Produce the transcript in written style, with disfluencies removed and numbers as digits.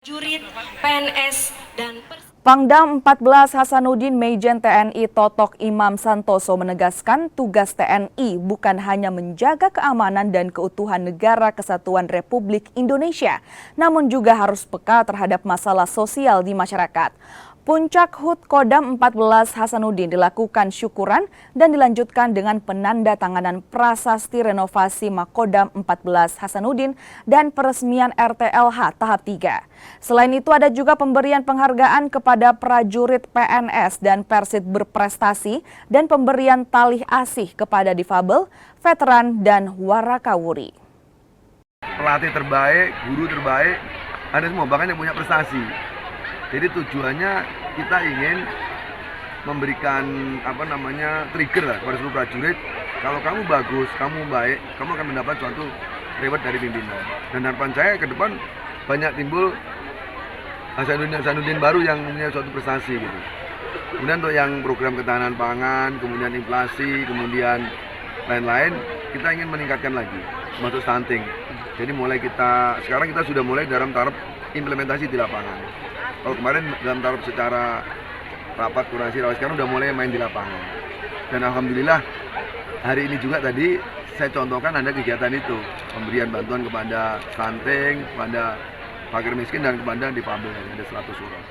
Jurid, PNS, dan Pangdam 14 Hasanuddin Maijen TNI Totok Imam Santoso menegaskan tugas TNI bukan hanya menjaga keamanan dan keutuhan negara kesatuan Republik Indonesia, namun juga harus peka terhadap masalah sosial di masyarakat. Puncak HUT Kodam 14 Hasanuddin dilakukan syukuran dan dilanjutkan dengan penandatanganan prasasti renovasi Makodam 14 Hasanuddin dan peresmian RTLH tahap 3. Selain itu ada juga pemberian penghargaan kepada prajurit PNS dan Persit berprestasi dan pemberian tali asih kepada difabel, veteran, dan warakawuri. Pelatih terbaik, guru terbaik, ada semua bahkan yang punya prestasi. Jadi tujuannya kita ingin memberikan trigger lah kepada seluruh prajurit. Kalau kamu bagus, kamu baik, kamu akan mendapat suatu reward dari pimpinan. Dan harapan saya ke depan banyak timbul Hasanuddin baru yang mempunyai suatu prestasi gitu. Kemudian untuk yang program ketahanan pangan, kemudian inflasi, kemudian lain-lain, kita ingin meningkatkan lagi, termasuk stunting. Jadi sekarang kita sudah mulai dalam taraf implementasi di lapangan. Kalau kemarin dalam taraf secara rapat kurasi rawat, sekarang udah mulai main di lapangan. Dan alhamdulillah hari ini juga tadi saya contohkan ada kegiatan itu, pemberian bantuan kepada stunting, kepada fakir miskin dan kepada difabel, ada 100 orang.